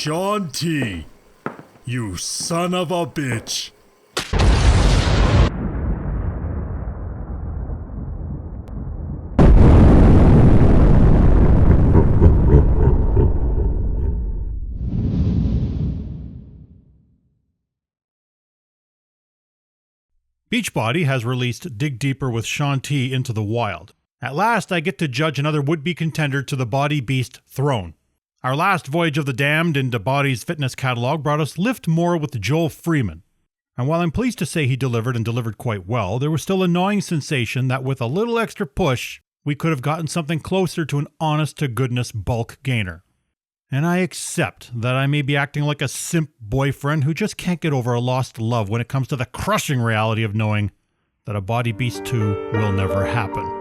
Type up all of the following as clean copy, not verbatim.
Shaun T, you son of a bitch. Beachbody has released Dig Deeper with Shaun T into the wild. At last, I get to judge another would-be contender to the Body Beast throne. Our last voyage of the damned into BODi's fitness catalog brought us Lifft More with Joel Freeman. And while I'm pleased to say he delivered and delivered quite well, there was still a gnawing sensation that with a little extra push, we could have gotten something closer to an honest-to-goodness bulk gainer. And I accept that I may be acting like a simp boyfriend who just can't get over a lost love when it comes to the crushing reality of knowing that a Body Beast 2 will never happen.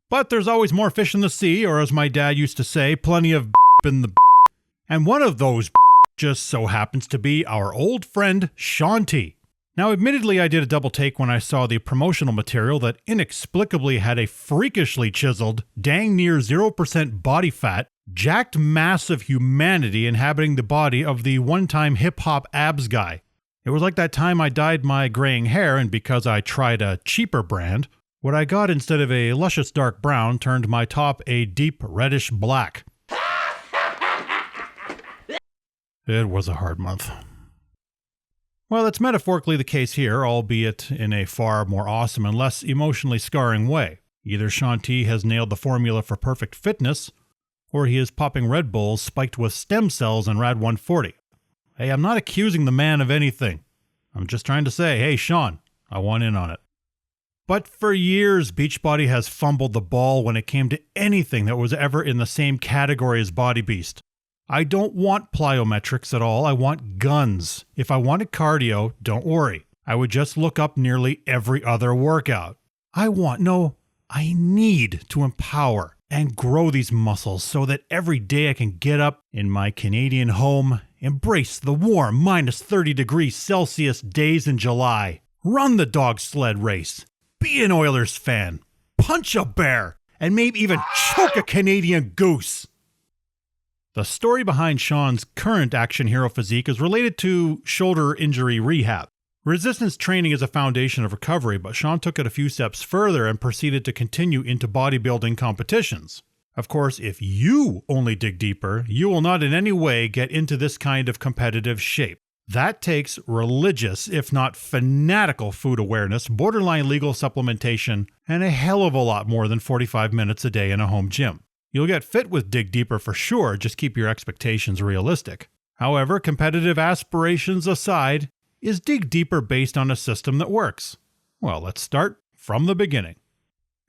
But there's always more fish in the sea, or as my dad used to say, plenty of in the and one of those just so happens to be our old friend Shaun T. Now, admittedly, I did a double take when I saw the promotional material that inexplicably had a freakishly chiseled, dang near 0% body fat, jacked mass of humanity inhabiting the body of the one-time hip-hop abs guy. It was like that time I dyed my graying hair, and because I tried a cheaper brand, what I got instead of a luscious dark brown turned my top a deep reddish black. It was a hard month. Well, it's metaphorically the case here, albeit in a far more awesome and less emotionally scarring way. Either Shaun T has nailed the formula for perfect fitness, or he is popping Red Bulls spiked with stem cells and Rad 140. Hey, I'm not accusing the man of anything. I'm just trying to say, hey, Shaun, I want in on it. But for years, Beachbody has fumbled the ball when it came to anything that was ever in the same category as Body Beast. I don't want plyometrics at all, I want guns. If I wanted cardio, don't worry. I would just look up nearly every other workout. I need to empower and grow these muscles so that every day I can get up in my Canadian home, embrace the warm minus 30 degrees Celsius days in July, run the dog sled race, be an Oilers fan, punch a bear, and maybe even choke a Canadian goose. The story behind Shaun's current action hero physique is related to shoulder injury rehab. Resistance training is a foundation of recovery, but Shaun took it a few steps further and proceeded to continue into bodybuilding competitions. Of course, if you only dig deeper, you will not in any way get into this kind of competitive shape. That takes religious, if not fanatical food awareness, borderline legal supplementation, and a hell of a lot more than 45 minutes a day in a home gym. You'll get fit with Dig Deeper for sure, just keep your expectations realistic. However, competitive aspirations aside, is Dig Deeper based on a system that works? Well, let's start from the beginning.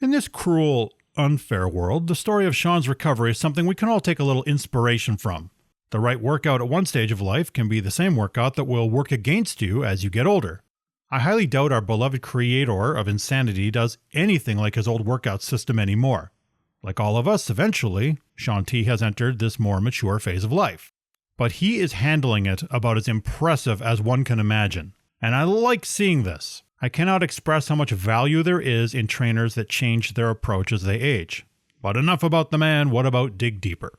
In this cruel, unfair world, the story of Shaun's recovery is something we can all take a little inspiration from. The right workout at one stage of life can be the same workout that will work against you as you get older. I highly doubt our beloved creator of insanity does anything like his old workout system anymore. Like all of us, eventually, Shaun T has entered this more mature phase of life. But he is handling it about as impressive as one can imagine. And I like seeing this. I cannot express how much value there is in trainers that change their approach as they age. But enough about the man, what about Dig Deeper?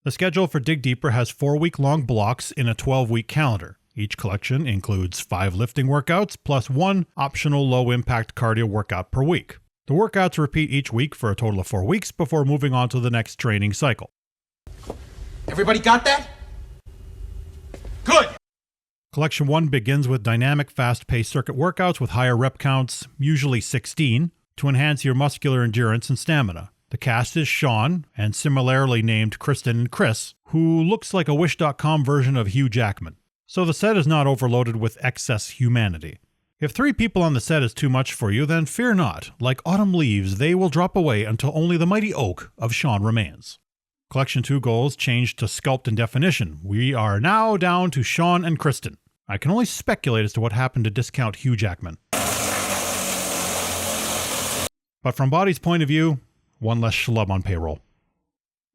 The schedule for Dig Deeper has 4-week-long blocks in a 12-week calendar. Each collection includes 5 lifting workouts plus 1 optional low-impact cardio workout per week. The workouts repeat each week for a total of 4 weeks before moving on to the next training cycle. Everybody got that? Good! Collection 1 begins with dynamic, fast-paced circuit workouts with higher rep counts, usually 16, to enhance your muscular endurance and stamina. The cast is Shaun, and similarly named Kristen and Chris, who looks like a Wish.com version of Hugh Jackman. So the set is not overloaded with excess humanity. If 3 people on the set is too much for you, then fear not. Like autumn leaves, they will drop away until only the mighty oak of Shaun remains. Collection 2 goals changed to sculpt and definition. We are now down to Shaun and Kristen. I can only speculate as to what happened to discount Hugh Jackman. But from BODi's point of view, one less schlub on payroll.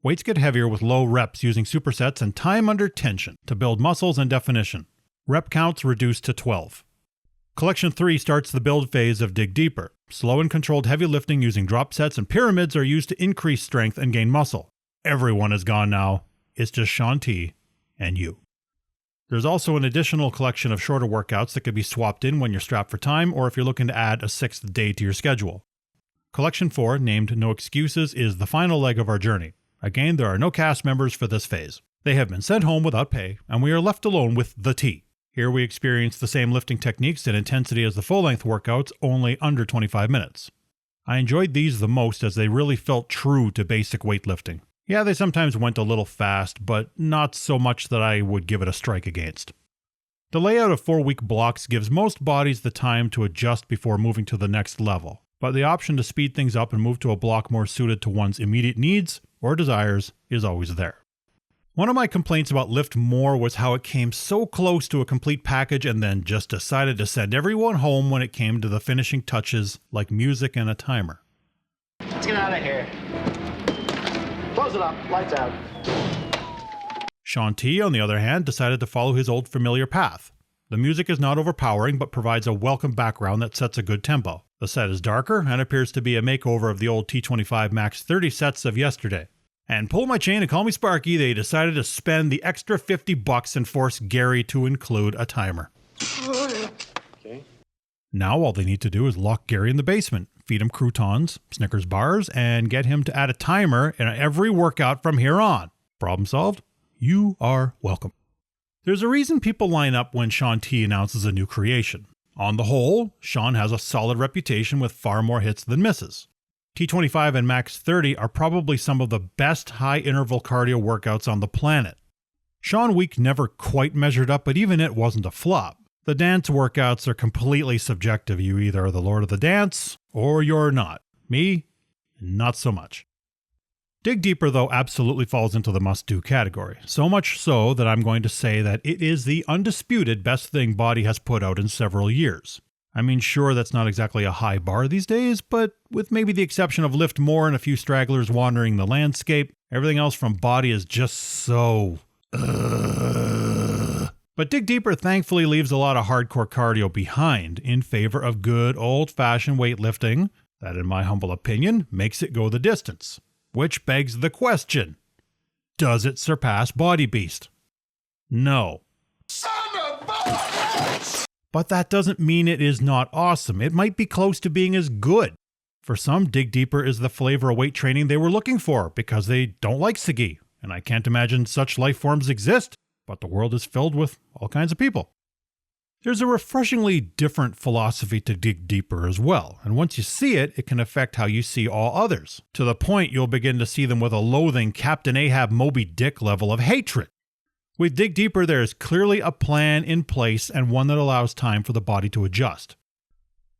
Weights get heavier with low reps using supersets and time under tension to build muscles and definition. Rep counts reduced to 12. Collection 3 starts the build phase of Dig Deeper. Slow and controlled heavy lifting using drop sets and pyramids are used to increase strength and gain muscle. Everyone is gone now. it's just Shaun T and you. There's also an additional collection of shorter workouts that could be swapped in when you're strapped for time or if you're looking to add a 6th day to your schedule. Collection 4, named No Excuses, is the final leg of our journey. Again, there are no cast members for this phase. They have been sent home without pay, and we are left alone with the T. Here we experience the same lifting techniques and intensity as the full-length workouts, only under 25 minutes. I enjoyed these the most as they really felt true to basic weightlifting. Yeah, they sometimes went a little fast, but not so much that I would give it a strike against. The layout of 4-week blocks gives most bodies the time to adjust before moving to the next level, but the option to speed things up and move to a block more suited to one's immediate needs or desires is always there. One of my complaints about Lifft More was how it came so close to a complete package and then just decided to send everyone home when it came to the finishing touches like music and a timer. Let's get out of here. Close it up. Lights out. Shaun T, on the other hand, decided to follow his old familiar path. The music is not overpowering but provides a welcome background that sets a good tempo. The set is darker and appears to be a makeover of the old T25 Max 30 sets of yesterday. And pull my chain and call me Sparky, they decided to spend the extra $50 and force Gary to include a timer. Okay. Now all they need to do is lock Gary in the basement, feed him croutons, Snickers bars, and get him to add a timer in every workout from here on. Problem solved? You are welcome. There's a reason people line up when Shaun T announces a new creation. On the whole, Shaun has a solid reputation with far more hits than misses. T25 and Max 30 are probably some of the best high-interval cardio workouts on the planet. Shaun Week never quite measured up, but even it wasn't a flop. The dance workouts are completely subjective. You either are the lord of the dance, or you're not. Me, not so much. Dig Deeper, though, absolutely falls into the must-do category. So much so that I'm going to say that it is the undisputed best thing BODi has put out in several years. I mean, sure, that's not exactly a high bar these days, but with maybe the exception of Lifft More and a few stragglers wandering the landscape, everything else from BODi is just so... But Dig Deeper thankfully leaves a lot of hardcore cardio behind in favor of good old-fashioned weightlifting that, in my humble opinion, makes it go the distance. Which begs the question, does it surpass Body Beast? No. Son of a bitch! But that doesn't mean it is not awesome. It might be close to being as good. For some, Dig Deeper is the flavor of weight training they were looking for because they don't like Sigi, and I can't imagine such life forms exist, but the world is filled with all kinds of people. There's a refreshingly different philosophy to Dig Deeper as well, and once you see it, it can affect how you see all others, to the point you'll begin to see them with a loathing Captain Ahab Moby Dick level of hatred. With Dig Deeper, there is clearly a plan in place and one that allows time for the body to adjust.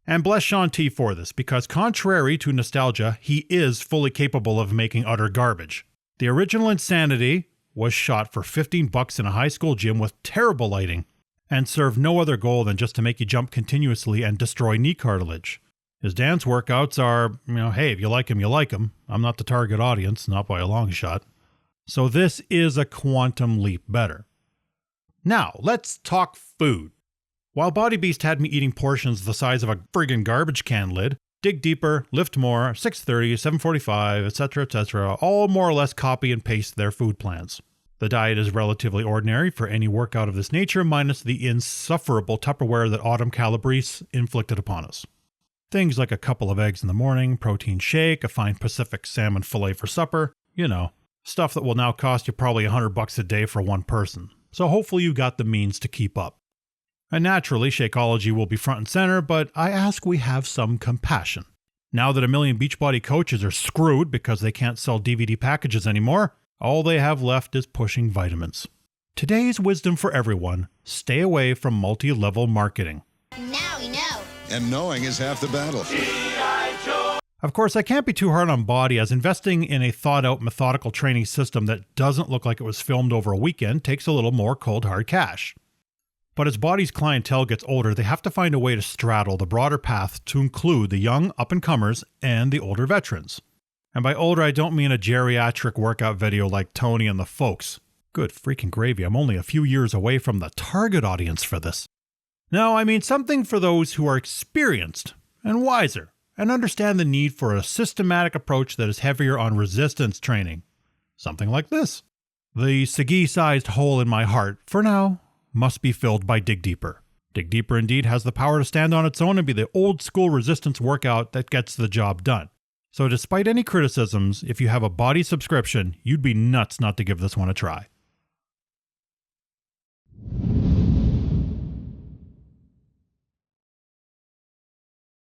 And bless Shaun T for this, because contrary to nostalgia, he is fully capable of making utter garbage. The original Insanity was shot for $15 in a high school gym with terrible lighting, and served no other goal than just to make you jump continuously and destroy knee cartilage. His dance workouts are, hey, if you like him, you like him. I'm not the target audience, not by a long shot. So this is a quantum leap better. Now, let's talk food. While Body Beast had me eating portions the size of a friggin' garbage can lid, Dig Deeper, Lifft More, 630, 745, etc., all more or less copy and paste their food plans. The diet is relatively ordinary for any workout of this nature, minus the insufferable Tupperware that Autumn Calabrese inflicted upon us. Things like a couple of eggs in the morning, protein shake, a fine Pacific salmon fillet for supper, stuff that will now cost you probably $100 a day for one person. So hopefully you got the means to keep up. And naturally, Shakeology will be front and center, but I ask we have some compassion. Now that a million Beachbody coaches are screwed because they can't sell DVD packages anymore, all they have left is pushing vitamins. Today's wisdom for everyone, stay away from multi-level marketing. Now we know. And knowing is half the battle. Of course, I can't be too hard on BODi, as investing in a thought-out methodical training system that doesn't look like it was filmed over a weekend takes a little more cold hard cash. But as BODi's clientele gets older, they have to find a way to straddle the broader path to include the young up-and-comers and the older veterans. And by older, I don't mean a geriatric workout video like Tony and the folks. Good freaking gravy, I'm only a few years away from the target audience for this. No, I mean something for those who are experienced and wiser and understand the need for a systematic approach that is heavier on resistance training. Something like this. The Sagi-sized hole in my heart, for now, must be filled by Dig Deeper. Dig Deeper indeed has the power to stand on its own and be the old-school resistance workout that gets the job done. So despite any criticisms, if you have a BODi subscription, you'd be nuts not to give this one a try.